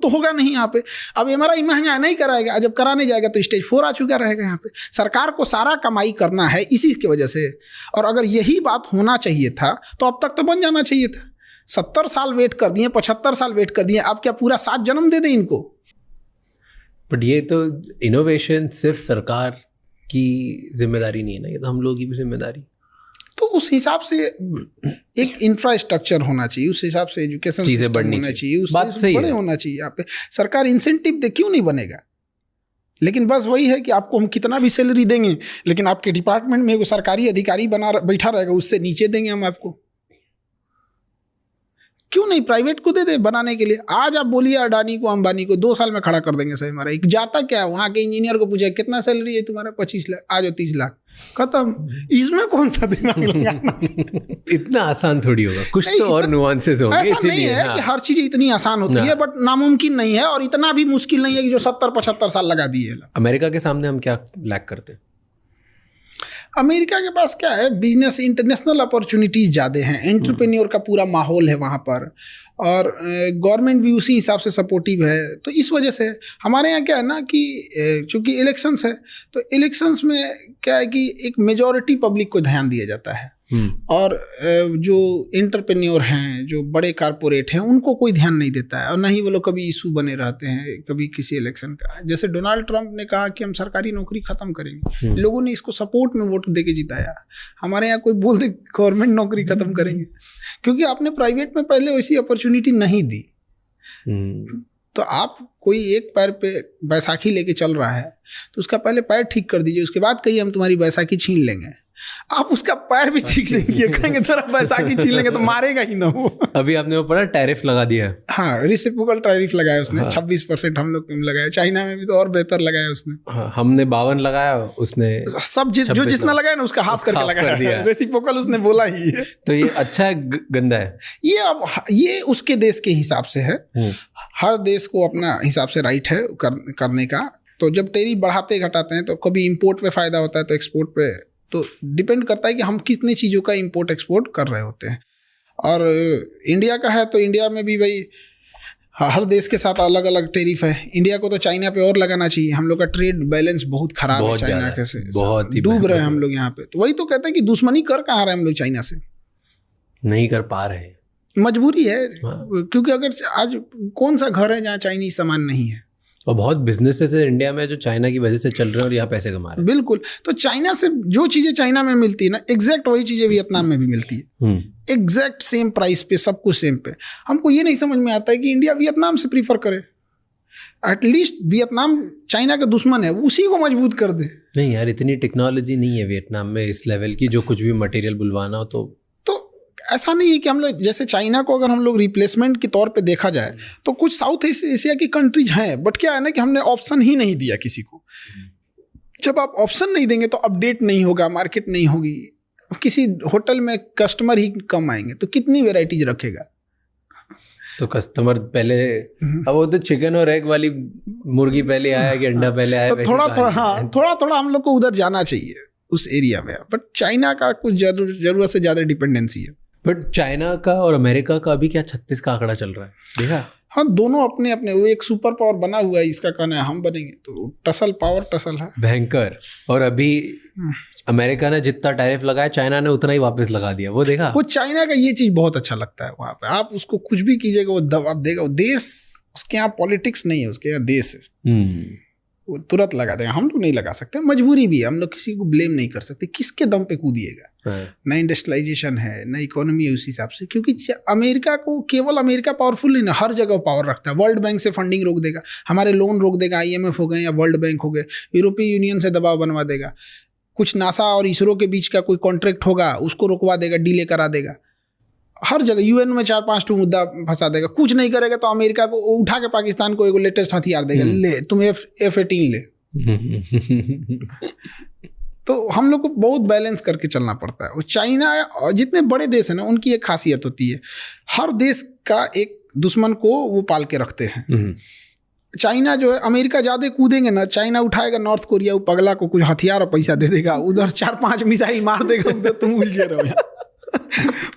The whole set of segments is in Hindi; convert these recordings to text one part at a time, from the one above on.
तो होगा नहीं यहाँ पे। अब MRI महंगा नहीं कराएगा, जब कराने जाएगा तो स्टेज 4 आ चुका रहेगा यहाँ पे। सरकार को सारा कमाई करना है इसी की वजह से, और अगर यही बात होना चाहिए था तो अब तक तो बन जाना चाहिए था। 70 साल वेट कर दिए, 75 साल वेट कर दिए, अब क्या पूरा 7 जन्म दे दें इनको? बट ये तो इनोवेशन सिर्फ सरकार की जिम्मेदारी नहीं है ना, ये तो हम लोग की भी जिम्मेदारी। तो उस हिसाब से एक इंफ्रास्ट्रक्चर होना चाहिए, उस हिसाब से एजुकेशन सिस्टम होना चाहिए, उस बड़े होना चाहिए। यहाँ पे सरकार इंसेंटिव दे, क्यों नहीं बनेगा? लेकिन बस वही है कि आपको हम कितना भी सैलरी देंगे, लेकिन आपके डिपार्टमेंट में वो सरकारी अधिकारी बैठा रहेगा, उससे नीचे देंगे हम आपको। क्यों नहीं प्राइवेट को दे दे बनाने के लिए? आज आप बोलिए अडानी को, अंबानी को 2 साल में खड़ा कर देंगे सही हमारा। जाता क्या है, वहाँ के इंजीनियर को पूछे कितना सैलरी है तुम्हारा, 25 लाख, आ जाओ 30 लाख, खत्म। इसमें कौन सा दिमाग लगाना? इतना आसान थोड़ी होगा, कुछ तो और नुआंसेस होंगे। ऐसा नहीं है कि हर चीज इतनी आसान होती है, बट नामुमकिन नहीं है, और इतना भी मुश्किल नहीं है कि जो 70-75 साल लगा दिए। अमेरिका के सामने हम क्या लैक करते हैं? अमेरिका के पास क्या है, बिजनेस, इंटरनेशनल अपॉर्चुनिटीज ज़्यादा हैं, एंटरप्रेन्योर का पूरा माहौल है वहाँ पर, और गवर्नमेंट भी उसी हिसाब से सपोर्टिव है। तो इस वजह से हमारे यहाँ क्या है ना कि चूंकि इलेक्शंस है, तो इलेक्शंस में क्या है कि एक मेजॉरिटी पब्लिक को ध्यान दिया जाता है, और जो एंटरप्रेन्योर हैं, जो बड़े कारपोरेट हैं, उनको कोई ध्यान नहीं देता है, और ना ही वो लोग कभी इशू बने रहते हैं कभी किसी इलेक्शन का। जैसे डोनाल्ड ट्रंप ने कहा कि हम सरकारी नौकरी खत्म करेंगे, लोगों ने इसको सपोर्ट में वोट दे के जिताया। हमारे यहाँ कोई बोल दे गवर्नमेंट नौकरी खत्म करेंगे, क्योंकि आपने प्राइवेट में पहले वैसी अपॉर्चुनिटी नहीं दी। तो आप कोई एक पैर पे बैसाखी लेके चल रहा है, तो उसका पहले पैर ठीक कर दीजिए, उसके बाद कहिए हम तुम्हारी बैसाखी छीन लेंगे। आप उसका पैर भी ठीक नहीं किए, कहेंगे तेरा बैसाखी छीन लेंगे, तो मारेगा ही ना वो। अभी आपने वो पढ़ा, टैरिफ लगा दिया है। हाँ, रेसिप्रोकल टैरिफ लगाया उसने। 26% हम लोग लगाया, चाइना में भी तो और बेहतर लगाया उसने। हाँ, हमने 52 लगाया, उसने सब जो जितना लगाया ना उसका हाफ करके लगाया। रेसिप्रोकल उसने बोला ही है। तो ये अच्छा है गंदा है? ये उसके देश के हिसाब से है, हर देश को अपना हिसाब से राइट है करने का। तो जब टैरिफ बढ़ाते घटाते हैं, तो कभी इम्पोर्ट पे फायदा होता है, तो एक्सपोर्ट पे, तो डिपेंड करता है कि हम कितनी चीज़ों का इंपोर्ट एक्सपोर्ट कर रहे होते हैं। और इंडिया का है तो इंडिया में भी भाई हर देश के साथ अलग अलग टैरिफ है। इंडिया को तो चाइना पे और लगाना चाहिए, हम लोग का ट्रेड बैलेंस बहुत खराब है चाइना के से, बहुत ही डूब रहे हैं हम लोग यहाँ पे। तो वही तो कहते हैं कि दुश्मनी कर कहाँ रहे हैं हम लोग चाइना से, नहीं कर पा रहे हैं, मजबूरी है। क्योंकि अगर आज कौन सा घर है जहाँ चाइनीज सामान नहीं है, और बहुत बिजनेसेस है इंडिया में जो चाइना की वजह से चल रहे हैं और यहाँ पैसे कमा रहे हैं। बिल्कुल। तो चाइना से जो चीज़ें चाइना में मिलती है ना, एग्जैक्ट वही चीज़ें वियतनाम में भी मिलती है, एग्जैक्ट सेम प्राइस पे, सब कुछ सेम पे। हमको ये नहीं समझ में आता है कि इंडिया वियतनाम से प्रीफर करे। एटलीस्ट वियतनाम चाइना का दुश्मन है, उसी को मजबूत कर दे। नहीं यार, इतनी टेक्नोलॉजी नहीं है वियतनाम में इस लेवल की, जो कुछ भी मटेरियल बुलवाना हो तो ऐसा नहीं है कि हम लोग जैसे चाइना को अगर हम लोग रिप्लेसमेंट के तौर पे देखा जाए, तो कुछ साउथ एशिया की कंट्रीज हैं, बट क्या है ना कि हमने ऑप्शन ही नहीं दिया किसी को। जब आप ऑप्शन नहीं देंगे तो अपडेट नहीं होगा, मार्केट नहीं होगी, किसी होटल में कस्टमर ही कम आएंगे, तो कितनी वेराइटीज रखेगा? तो कस्टमर पहले, अब वो तो चिकन और एग वाली मुर्गी पहले आया कि अंडा पहले आया, तो थोड़ा हम लोग को उधर जाना चाहिए उस एरिया में। बट चाइना का कुछ जरूरत से ज्यादा डिपेंडेंसी है। बट चाइना का और अमेरिका का अभी क्या 36 का आंकड़ा चल रहा है, देखा? हाँ, दोनों अपने अपने, वो एक सुपर पावर बना हुआ है, इसका कहना है हम बनेंगे, तो टसल है भयंकर। और अभी अमेरिका ने जितना टैरिफ लगाया, चाइना ने उतना ही वापस लगा दिया, वो देखा? वो चाइना का ये चीज बहुत अच्छा लगता है, वहां पे आप उसको कुछ भी कीजिएगा वो दबाव देगा। वो देश, उसके यहाँ पॉलिटिक्स नहीं है, उसके यहाँ देश है, वो तुरंत लगा देगा। हम लोग नहीं लगा सकते, मजबूरी भी है, हम लोग किसी को ब्लेम नहीं कर सकते। किसके दम पे कूदिएगा? ना इंडस्ट्रियलाइजेशन है, ना इकोनॉमी है उस हिसाब से। क्योंकि अमेरिका को, केवल अमेरिका पावरफुल नहीं ना, हर जगह पावर रखता है। वर्ल्ड बैंक से फंडिंग रोक देगा, हमारे लोन रोक देगा, IMF हो गए या वर्ल्ड बैंक हो गए, यूरोपीय यूनियन से दबाव बनवा देगा। कुछ नासा और इसरो के बीच का कोई कॉन्ट्रैक्ट होगा, उसको रुकवा देगा, डिले करा देगा। हर जगह UN में 4-5 मुद्दा फंसा देगा। कुछ नहीं करेगा तो अमेरिका को उठा के पाकिस्तान को एक लेटेस्ट हथियार देगा, ले तुम F-18 ले। तो हम लोग को बहुत बैलेंस करके चलना पड़ता है। और चाइना, जितने बड़े देश हैं ना, उनकी एक खासियत होती है, हर देश का एक दुश्मन को वो पाल के रखते हैं। चाइना जो है, अमेरिका ज़्यादा कूदेंगे ना, चाइना उठाएगा नॉर्थ कोरिया, वो पगला को कुछ हथियार और पैसा दे देगा, उधर 4-5 मिसाइल मार देगा, उधर तुम उलझे रहो।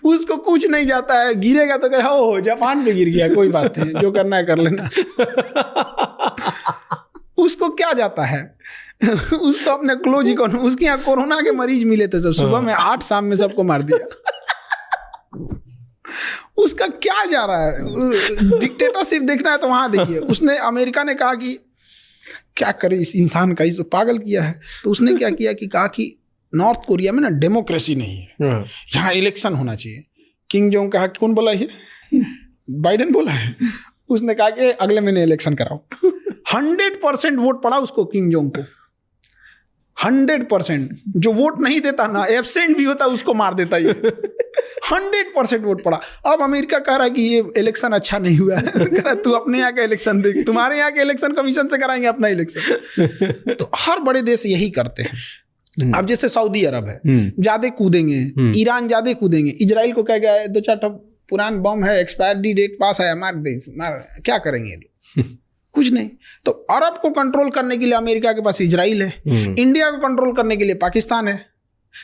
उसको कुछ नहीं जाता है, गिरेगा तो कहे हो जापान पे गिर गया, कोई बात नहीं, जो करना है कर लेना। उसको क्या जाता है, उसको अपने क्लोज इकोनॉमी, उसके यहाँ कोरोना के मरीज मिले थे सब, सुबह में 8 शाम में सबको मार दिया। उसका क्या जा रहा है, डिक्टेटरशिप देखना है तो वहां देखिए। उसने, अमेरिका ने कहा कि क्या करे इस इंसान का, इसको पागल किया है। तो उसने क्या किया कि कहा कि नॉर्थ कोरिया में ना डेमोक्रेसी नहीं है, यहाँ इलेक्शन होना चाहिए। किम जोंग कहा, कौन बोला ये, बाइडेन बोला है। उसने कहा कि अगले महीने इलेक्शन कराओ। 100% वोट पड़ा उसको, किम जोंग को 100%। जो वोट नहीं देता ना, एब्सेंट भी होता, उसको मार देता ये। 100% वोट पड़ा। अब अमेरिका कह रहा है कि ये इलेक्शन अच्छा नहीं हुआ है। कह रहा तू अपने यहाँ का इलेक्शन देख, तुम्हारे यहाँ के इलेक्शन कमीशन से कराएंगे अपना इलेक्शन। तो हर बड़े देश यही करते हैं। अब जैसे सऊदी अरब है, ज्यादा कूदेंगे, ईरान ज्यादा कूदेंगे, इजराइल को कह गया 2-4 पुरान बम है, एक्सपायरी डेट पास है, मार क्या करेंगे लोग, कुछ नहीं। तो अरब को कंट्रोल करने के लिए अमेरिका के पास इजराइल है, इंडिया को कंट्रोल करने के लिए पाकिस्तान है,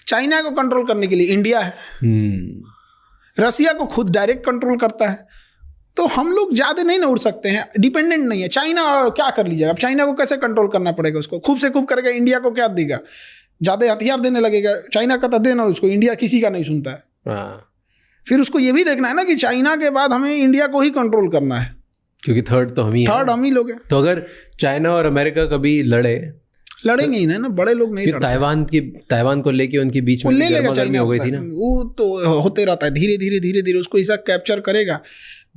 चाइना को कंट्रोल करने के लिए इंडिया है, रसिया को खुद डायरेक्ट कंट्रोल करता है। तो हम लोग ज्यादा नहीं ना उड़ सकते हैं, डिपेंडेंट नहीं है। चाइना क्या कर लीजिएगा, अब चाइना को कैसे कंट्रोल करना पड़ेगा, उसको खूब से खूब करेगा, इंडिया को क्या देगा, ज्यादा हथियार देने लगेगा। चाइना का तो देना उसको, इंडिया किसी का नहीं सुनता है। फिर उसको ये भी देखना है ना कि चाइना के बाद हमें इंडिया को ही कंट्रोल करना है, क्योंकि थर्ड हम ही लोग हैं। तो अगर चाइना और अमेरिका कभी लड़ेंगे ही ना, बड़े लोग नहीं लड़ते। ताइवान को लेके उनके बीच में ले लेगा चाइना, हो गई थी ना, वो तो होते रहता है, धीरे धीरे उसको ऐसा कैप्चर करेगा,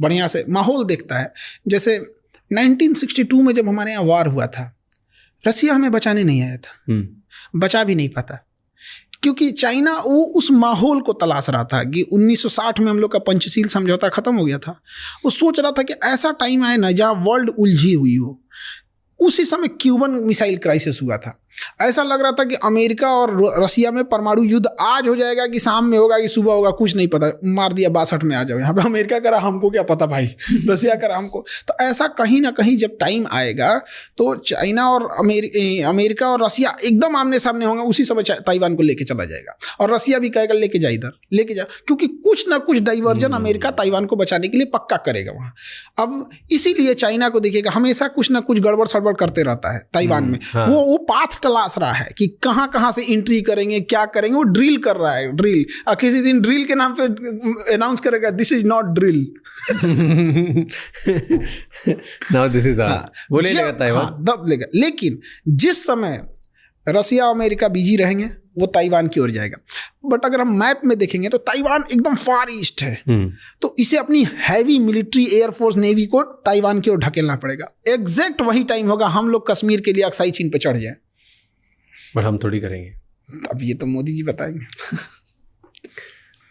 बढ़िया से माहौल देखता है। जैसे 1962 में जब हमारे यहाँ वार हुआ था, रसिया हमें बचाने नहीं आया था, बचा भी नहीं पाता, क्योंकि चाइना वो उस माहौल को तलाश रहा था कि 1960 में हम लोग का पंचशील समझौता खत्म हो गया था। वो सोच रहा था कि ऐसा टाइम आए ना जहाँ वर्ल्ड उलझी हुई हो। उसी समय क्यूबन मिसाइल क्राइसिस हुआ था। ऐसा लग रहा था कि अमेरिका और रसिया में परमाणु युद्ध आज हो जाएगा कि शाम में होगा कि सुबह होगा, कुछ नहीं पता। मार दिया 62 में, आ जाओ यहाँ पे। अमेरिका करा, हमको क्या पता भाई, रसिया करा हमको। तो ऐसा कहीं ना कहीं जब टाइम आएगा तो चाइना और अमेरिका और रसिया एकदम आमने सामने होंगे। उसी समय ताइवान को लेके चला जाएगा और रसिया भी कहेगा लेके जा, इधर लेके जा, क्योंकि कुछ ना कुछ डाइवर्जन अमेरिका ताइवान को बचाने के लिए पक्का करेगा वहाँ। अब इसीलिए चाइना को देखिएगा, हमेशा कुछ ना कुछ गड़बड़ सड़बड़ करते रहता है ताइवान में। वो पाथ तलाश रहा है कि कहां कहां से एंट्री करेंगे, क्या करेंगे। वो ड्रिल कर रहा है, ड्रिल। किसी दिन ड्रिल के नाम पे अनाउंस करेगा, this is not drill, now this is वो ले लेगा ताइवान, दब लेगा। लेकिन जिस समय रसिया और अमेरिका बिजी रहेंगे वो ताइवान की ओर जाएगा। बट अगर हम मैप में देखेंगे तो ताइवान एकदम फार ईस्ट है, तो इसे अपनी हैवी मिलिट्री, एयरफोर्स, नेवी को ताइवान की ओर ढकेलना पड़ेगा। एग्जैक्ट वही टाइम होगा हम लोग कश्मीर के लिए अक्साई चीन पे चढ़ जाए, बट हम थोड़ी करेंगे। अब ये तो मोदी जी बताएंगे।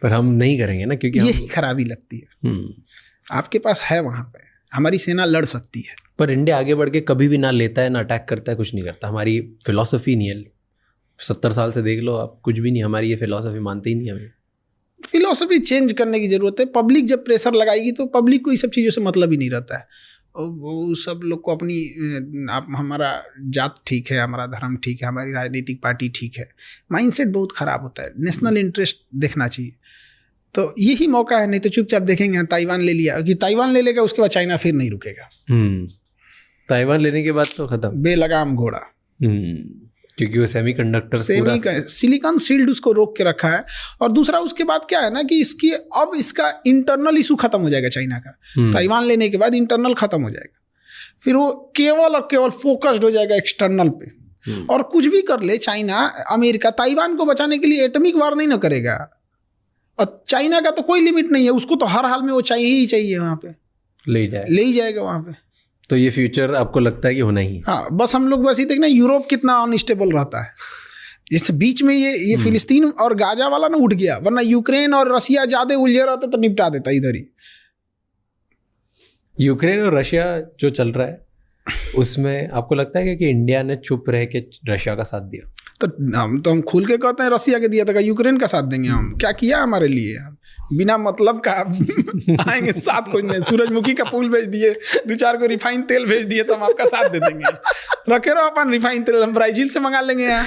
पर हम नहीं करेंगे ना, क्योंकि यही खराबी लगती है। आपके पास है, वहां पे हमारी सेना लड़ सकती है, पर इंडिया आगे बढ़ के कभी भी ना लेता है, ना अटैक करता है, कुछ नहीं करता। हमारी फिलॉसफी नहीं है। 70 साल से देख लो आप, कुछ भी नहीं। हमारी ये फिलॉसफी मानते ही नहीं। हमें फिलॉसफी चेंज करने की जरूरत है। पब्लिक जब प्रेशर लगाएगी तो पब्लिक को ये सब चीज़ों से मतलब ही नहीं रहता है। वो सब लोग को अपनी, आप, हमारा जात ठीक है, हमारा धर्म ठीक है, हमारी राजनीतिक पार्टी ठीक है, माइंडसेट बहुत ख़राब होता है। नेशनल इंटरेस्ट देखना चाहिए। तो यही मौका है, नहीं तो चुपचाप देखेंगे ताइवान ले लिया कि ताइवान ले लेगा, उसके बाद चाइना फिर नहीं रुकेगा। ताइवान लेने के बाद तो खत्म, बेलगाम घोड़ा। क्योंकि वो सेमीकंडक्टर, सिलिकॉन शील्ड उसको रोक के रखा है। और दूसरा उसके बाद क्या है ना कि इसका इंटरनल इशू खत्म हो जाएगा चाइना का। ताइवान लेने के बाद इंटरनल खत्म हो जाएगा, फिर वो केवल और केवल फोकस्ड हो जाएगा एक्सटर्नल पे। और कुछ भी कर ले चाइना, अमेरिका ताइवान को बचाने के लिए एटॉमिक वार नहीं ना करेगा। और चाइना का तो कोई लिमिट नहीं है, उसको तो हर हाल में वो चाहिए ही चाहिए, वहाँ पे ले ही जाएगा वहाँ पे। तो ये फ्यूचर आपको लगता है कि होना ही? हाँ, बस हम लोग बस ये देखना यूरोप कितना अनस्टेबल रहता है। जैसे बीच में ये फिलिस्तीन और गाजा वाला ना उठ गया, वरना यूक्रेन और रशिया ज्यादा उलझे रहते तो निपटा देता इधर ही। यूक्रेन और रशिया जो चल रहा है उसमें आपको लगता है कि इंडिया ने चुप रह के रशिया का साथ दिया? तो हम खुल के कहते हैं रसिया के दिया था, यूक्रेन का साथ देंगे हम? क्या किया हमारे लिए? बिना मतलब का आएंगे साथ खोजने, सूरजमुखी का फूल भेज दिए, 2-4 को रिफाइन तेल भेज दिए तो हम आपका साथ दे देंगे। रखे रहो अपन रिफाइन तेल, हम ब्राजील से मंगा लेंगे। यहाँ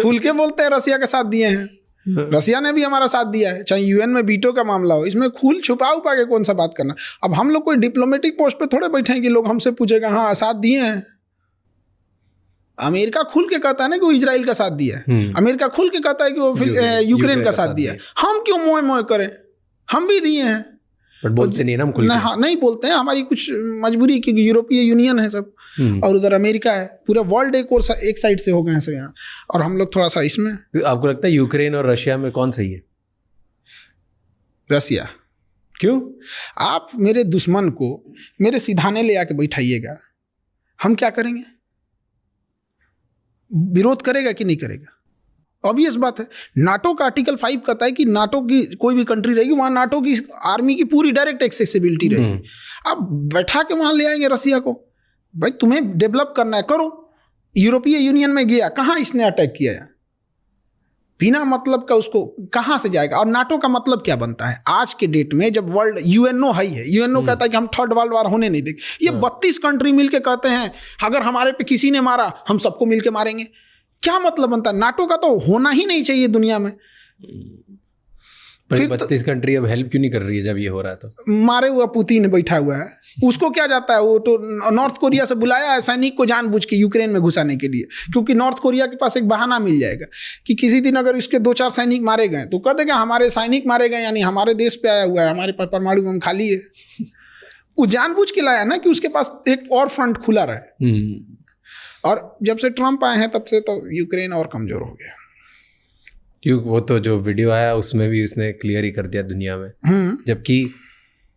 फूल के बोलते हैं रसिया का साथ दिए हैं। रसिया ने भी हमारा साथ दिया है, चाहे यूएन में वीटो का मामला हो। इसमें खुल छुपा उपा के कौन सा बात करना। अब हम लोग कोई डिप्लोमेटिक पोस्ट पे थोड़े बैठे हैं कि लोग हमसे पूछेगा हाँ साथ दिए हैं। अमेरिका खुल के कहता है ना कि वो इजराइल का साथ दिया है, अमेरिका खुल के कहता है कि वो यूक्रेन का साथ दिया है। हम क्यों मोए मोए करें, हम भी दिए हैं, पर बोलते नहीं ना हम खुल के। नहीं बोलते हैं, हमारी कुछ मजबूरी, क्योंकि यूरोपीय यूनियन है सब और उधर अमेरिका है, पूरा वर्ल्ड एक साइड से हो गए हैं सब यहाँ, और हम लोग थोड़ा सा इसमें। आपको लगता है यूक्रेन और रशिया में कौन सही है? रसिया। क्यों? आप मेरे दुश्मन को मेरे सिधाने ले आके बैठाइएगा, हम क्या करेंगे? विरोध करेगा कि नहीं करेगा? ऑब्वियस बात है। नाटो का आर्टिकल 5 कहता है कि नाटो की कोई भी कंट्री रहेगी वहां नाटो की आर्मी की पूरी डायरेक्ट एक्सेसिबिलिटी रहेगी। अब बैठा के वहां ले आएंगे रसिया को, भाई तुम्हें डेवलप करना है करो। यूरोपीय यूनियन में गया, कहां इसने अटैक किया है? बिना मतलब का उसको कहां से जाएगा? और नाटो का मतलब क्या बनता है आज के डेट में, जब वर्ल्ड यूएनओ हाई है, यूएनओ कहता है कि हम थर्ड वर्ल्ड वार होने नहीं देंगे। ये 32 कंट्री मिलके कहते हैं अगर हमारे पे किसी ने मारा हम सबको मिलके मारेंगे। क्या मतलब बनता है? नाटो का तो होना ही नहीं चाहिए दुनिया में। पर 32 कंट्री अब हेल्प क्यों नहीं कर रही है जब ये हो रहा है? तो मारे हुआ पुतिन बैठा हुआ है, उसको क्या जाता है? वो तो नॉर्थ कोरिया से बुलाया है सैनिक को जानबूझ के यूक्रेन में घुसाने के लिए, क्योंकि नॉर्थ कोरिया के पास एक बहाना मिल जाएगा कि किसी दिन अगर इसके 2-4 सैनिक मारे गए तो कह देगा हमारे सैनिक मारे गए, यानी हमारे देश पे आया हुआ है, हमारे पास परमाणु बम खाली है। वो जानबूझ के लाया ना कि उसके पास एक और फ्रंट खुला रहे। और जब से ट्रम्प आए हैं तब से तो यूक्रेन और कमजोर हो गया। क्यों? वो तो जो वीडियो आया उसमें भी उसने क्लियर ही कर दिया दुनिया में, जबकि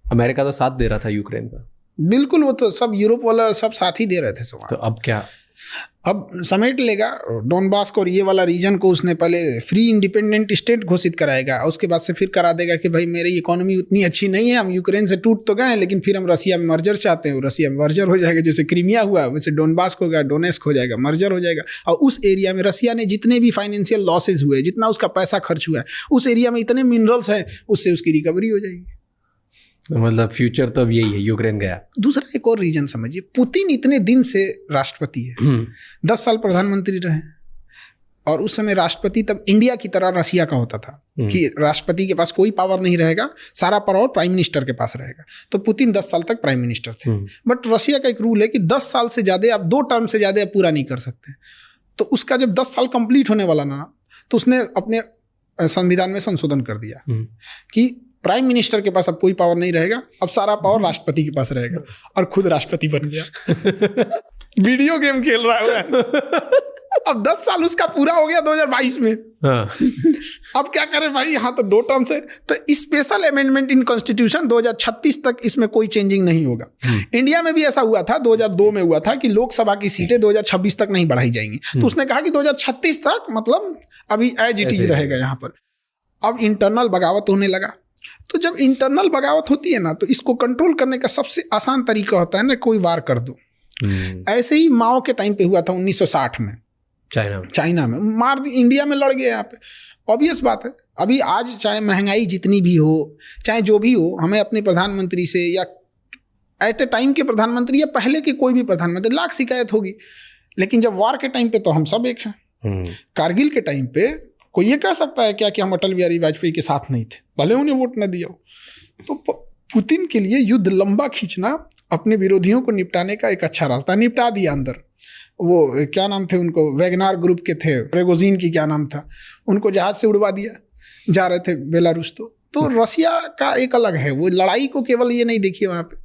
अमेरिका तो साथ दे रहा था यूक्रेन का। बिल्कुल, वो तो सब यूरोप वाला सब साथ ही दे रहे थे सब। तो अब क्या? अब समेट लेगा डोनबास को और ये वाला रीजन को। उसने पहले फ्री इंडिपेंडेंट स्टेट घोषित कराएगा, उसके बाद से फिर करा देगा कि भाई मेरी इकोनॉमी उतनी अच्छी नहीं है, हम यूक्रेन से टूट तो गए लेकिन फिर हम रसिया में मर्जर चाहते हैं। रसिया में मर्जर हो जाएगा, जैसे क्रीमिया हुआ वैसे डोनबास हो गया, डोनेस्क हो जाएगा, मर्जर हो जाएगा। और उस एरिया में रसिया ने जितने भी फाइनेंशियल लॉसेज हुए, जितना उसका पैसा खर्च हुआ है, उस एरिया में इतने मिनरल्स हैं, उससे उसकी रिकवरी हो जाएगी। मतलब फ्यूचर तो अब यही है, यूक्रेन गया। दूसरा एक और रीजन समझिए, पुतिन इतने दिन से राष्ट्रपति है, 10 साल प्रधानमंत्री रहे, और उस समय राष्ट्रपति तब इंडिया की तरह रसिया का होता था कि राष्ट्रपति के पास कोई पावर नहीं रहेगा, सारा पावर प्राइम मिनिस्टर के पास रहेगा। तो पुतिन 10 साल तक प्राइम मिनिस्टर थे। बट रसिया का एक रूल है कि 10 साल से ज्यादा आप 2 टर्म से ज्यादा आप पूरा नहीं कर सकते। तो उसका जब 10 साल कंप्लीट होने वाला ना, तो उसने अपने संविधान में संशोधन कर दिया कि प्राइम मिनिस्टर के पास अब कोई पावर नहीं रहेगा, अब सारा पावर राष्ट्रपति के पास रहेगा। और खुद राष्ट्रपति बन गया। वीडियो गेम खेल रहा है। अब 10 साल उसका पूरा हो गया 2022 में। अब क्या करें भाई, यहाँ तो 2 टर्म से। तो स्पेशल अमेंडमेंट इन कॉन्स्टिट्यूशन 2036 तक इसमें कोई चेंजिंग नहीं होगा। इंडिया में भी ऐसा हुआ था, 2002 में हुआ था कि लोकसभा की सीटें 2026 तक नहीं बढ़ाई जाएंगी। तो उसने कहा कि 2036 तक मतलब अभी एज इट इज रहेगा यहाँ पर। अब इंटरनल बगावत होने लगा। तो जब इंटरनल बगावत होती है ना, तो इसको कंट्रोल करने का सबसे आसान तरीका होता है ना, कोई वार कर दो। ऐसे ही माओ के टाइम पे हुआ था 1960 में चाइना में मार दी, इंडिया में लड़ गए यहाँ पे। ऑब्वियस बात है, अभी आज चाहे महंगाई जितनी भी हो, चाहे जो भी हो, हमें अपने प्रधानमंत्री से या एट ए टाइम के प्रधानमंत्री या पहले के कोई भी प्रधानमंत्री लाख शिकायत होगी, लेकिन जब वार के टाइम पे तो हम सब एक हैं। कारगिल के टाइम पे कोई ये कह सकता है क्या कि हम अटल बिहारी वाजपेयी के साथ नहीं थे, भले उन्हें वोट न दिया हो? तो पुतिन के लिए युद्ध लंबा खींचना अपने विरोधियों को निपटाने का एक अच्छा रास्ता। निपटा दिया अंदर। वो क्या नाम थे उनको, वैगनार ग्रुप के थे, प्रेगोजिन की क्या नाम था, उनको जहाज से उड़वा दिया, जा रहे थे बेलारूस। तो रसिया का एक अलग है, वो लड़ाई को केवल ये नहीं देखिए वहाँ पे,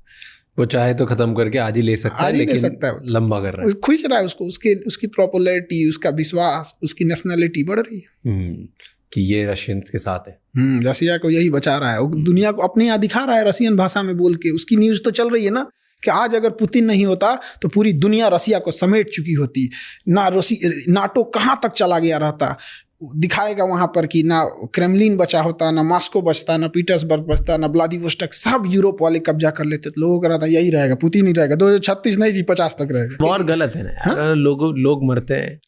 वो चाहे तो खत्म करके आज ही ले सकता है, लेकिन लंबा कर रहा है, खुश रहा है उसको, उसकी पॉपुलैरिटी, उसका विश्वास, उसकी नेशनलिटी बढ़ रही है कि ये रशियंस के साथ है। रसिया को यही बचा रहा है, वो दुनिया को अपने यहाँ दिखा रहा है रसियन भाषा में बोल के। उसकी न्यूज़ तो चल रही है ना कि आज अगर पुतिन नहीं होता तो पूरी दुनिया रसिया को समेट चुकी होती ना। नाटो कहाँ तक चला गया रहता, दिखाएगा वहां पर कि ना क्रेमलिन बचा होता, ना मॉस्को बचता, ना पीटर्सबर्ग बचता, ना व्लादिवोस्टोक, सब यूरोप वाले कब्जा कर लेते। तो लोगों का रहता यही रहेगा, पुतिन ही रहेगा, 2036 नहीं जी 50 तक रहेगा। वार गलत है ना, लोग मरते हैं।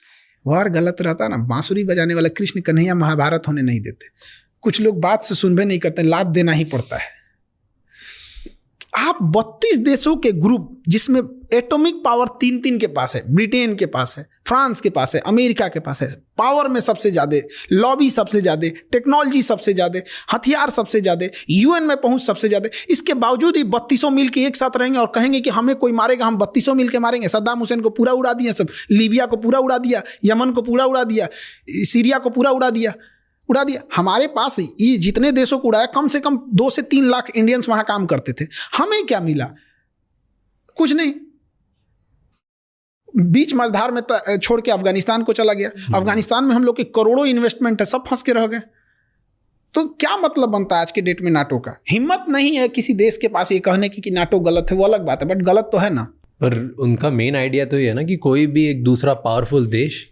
वार गलत रहता ना, बांसुरी बजाने वाला कृष्ण कन्हैया महाभारत होने नहीं देते। कुछ लोग बात से सुनबे नहीं करते, लात देना ही पड़ता है। आप 32 देशों के ग्रुप, जिसमें एटॉमिक पावर 3 के पास है, ब्रिटेन के पास है, फ्रांस के पास है, अमेरिका के पास है, पावर में सबसे ज्यादा, लॉबी सबसे ज्यादा, टेक्नोलॉजी सबसे ज्यादा, हथियार सबसे ज्यादा, यूएन में पहुंच सबसे ज्यादा, इसके बावजूद ही 3200 मिल के एक साथ रहेंगे और कहेंगे कि हमें कोई मारेगा, हम 3200 मिल के मारेंगे। सद्दाम हुसैन को पूरा उड़ा दिया, सब लीबिया को पूरा उड़ा दिया, यमन को पूरा उड़ा दिया, सीरिया को पूरा उड़ा दिया। हमारे पास ये जितने देशों को उड़ाया, कम से कम 2 से 3 लाख इंडियंस वहां काम करते थे। हमें क्या मिला? कुछ नहीं। बीच मझधार में छोड़ के अफगानिस्तान को चला गया। अफगानिस्तान में हम लोग के करोड़ों इन्वेस्टमेंट है, सब फंस के रह गए। तो क्या मतलब बनता है आज के डेट में नाटो का? हिम्मत नहीं है किसी देश के पास ये कहने की कि नाटो गलत है। वो अलग बात है, बट गलत तो है ना। पर उनका मेन आइडिया तो ये है ना कि कोई भी एक दूसरा पावरफुल देश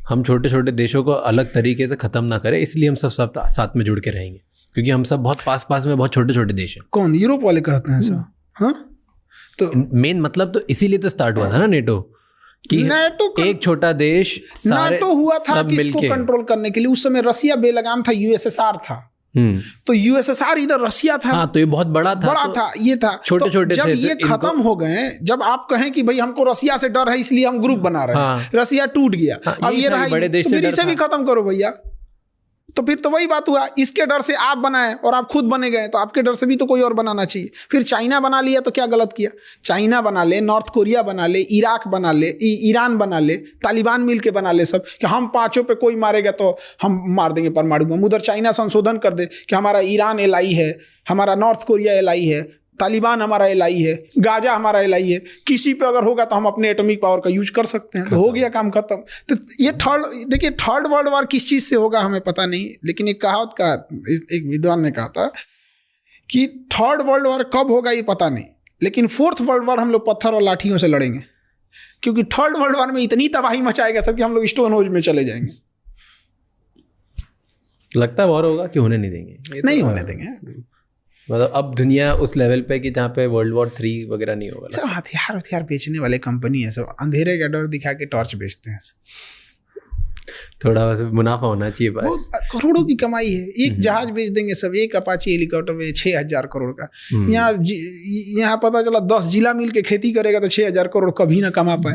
हम छोटे छोटे देशों को अलग तरीके से खत्म ना करे, इसलिए हम सब साथ में जुड़ के रहेंगे, क्योंकि हम सब बहुत पास में बहुत छोटे छोटे देश हैं। कौन? यूरोप वाले कहते हैं ऐसा? हाँ, तो मेन मतलब तो इसीलिए तो स्टार्ट हुआ था ना नेटो, कि एक छोटा देश सारे नाटो हुआ था किसको कंट्रोल करने के लिए। उस समय रसिया बेलगाम था, यूएसएसआर था। तो यूएसएसआर इधर रसिया था। हाँ, तो ये बहुत बड़ा था, ये था छोटे छोटे जब ये खत्म हो गए, जब आप कहें कि भाई हमको रसिया से डर है इसलिए हम ग्रुप बना रहे हैं, रसिया टूट गया, अब ये रहा बड़े देश से भी खत्म करो भैया। तो फिर तो वही बात हुआ, इसके डर से आप बनाए और आप खुद बने गए, तो आपके डर से भी तो कोई और बनाना चाहिए। फिर चाइना बना लिया तो क्या गलत किया? चाइना बना ले, नॉर्थ कोरिया बना ले, इराक बना ले, ईरान बना ले, तालिबान मिल के बना ले सब, कि हम 5 पे कोई मारेगा तो हम मार देंगे परमाणु बम। उधर चाइना संशोधन कर दे कि हमारा ईरान एलआई है, हमारा नॉर्थ कोरिया एलआई है, तालिबान हमारा एलआई है, गाजा हमारा एलआई है, किसी पे अगर होगा तो हम अपने एटॉमिक पावर का यूज कर सकते हैं। तो हो गया काम खत्म। तो ये थर्ड वर्ल्ड वॉर किस चीज से होगा हमें पता नहीं, लेकिन एक कहावत का एक विद्वान ने कहा था कि थर्ड वर्ल्ड वॉर कब होगा ये पता नहीं, लेकिन 4th वर्ल्ड वॉर हम लोग पत्थर और लाठियों से लड़ेंगे, क्योंकि थर्ड वर्ल्ड वॉर में इतनी तबाही मचाएगा सब कि हम लोग स्टोन होज में चले जाएंगे। लगता है वॉर होगा कि होने नहीं देंगे? नहीं होने देंगे। मतलब अब दुनिया उस लेवल पे कि जहाँ पे World War 3 वगैरह नहीं होगा। सब हथियार बेचने वाले कंपनी है, सब अंधेरे का डर दिखा के टॉर्च बेचते हैं। थोड़ा बस मुनाफा होना चाहिए बस। करोड़ों की कमाई है। एक जहाज बेच देंगे सब, एक अपाची हेलीकॉप्टर में 6000 करोड़ का। यहाँ पता चला 10 जिला मिल के खेती करेगा तो 6000 करोड़ कभी ना कमा पाए।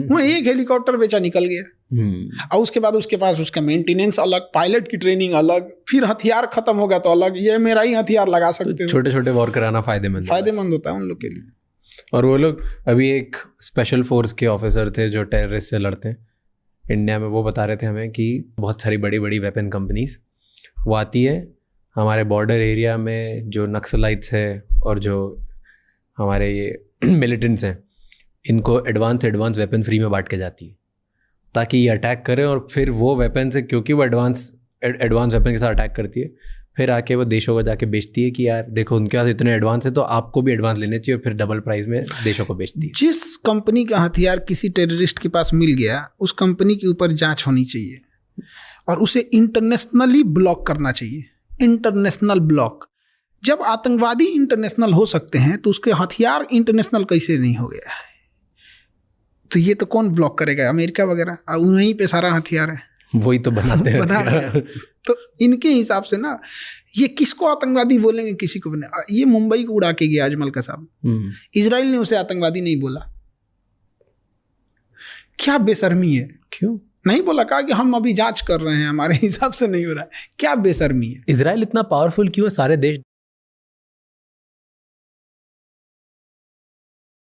वहाँ एक हेलीकॉप्टर बेचा निकल गया। और उसके बाद उसके पास उसका मेंटेनेंस अलग, पायलट की ट्रेनिंग अलग, फिर हथियार खत्म होगा तो अलग। ये मेरा ही हथियार लगा सकते हो। छोटे छोटे वॉर कराना फायदेमंद होता है उन लोग के लिए। और वो लोग अभी एक स्पेशल फोर्स के ऑफिसर थे जो टेररिस्ट से लड़ते हैं इंडिया में, वो बता रहे थे हमें कि बहुत सारी बड़ी बड़ी वेपन कंपनीज वो आती है हमारे बॉर्डर एरिया में, जो नक्सलाइट्स है और जो हमारे ये मिलिटेंट्स हैं, इनको एडवांस वेपन फ्री में बांट के जाती है ताकि ये अटैक करें। और फिर वो वेपन से, क्योंकि वो एडवांस वेपन के साथ अटैक करती है, फिर आके वो देशों को जाके बेचती है कि यार देखो उनके पास इतने एडवांस है तो आपको भी एडवांस लेने चाहिए, फिर डबल प्राइस में देशों को बेचती है। जिस कंपनी का हथियार किसी टेररिस्ट के पास मिल गया, उस कंपनी के ऊपर जांच होनी चाहिए और उसे इंटरनेशनली ब्लॉक करना चाहिए। International block. जब आतंकवादी इंटरनेशनल हो सकते हैं तो उसके हथियार इंटरनेशनल कैसे नहीं हो गया? तो ये तो कौन ब्लॉक करेगा? अमेरिका वगैरह, उन्हीं पे सारा हथियार है, वही तो बनाते हैं। तो इनके हिसाब से ना, ये किसको आतंकवादी बोलेंगे, किसी को बने। ये मुंबई को उड़ा के गया अजमल कसाब, इजराइल ने उसे आतंकवादी नहीं बोला। क्या बेशर्मी है। क्यों नहीं बोला? कहा कि हम अभी जांच कर रहे हैं, हमारे हिसाब से नहीं हो रहा है। क्या बेशर्मी है। इजराइल इतना पावरफुल क्यों है? सारे देश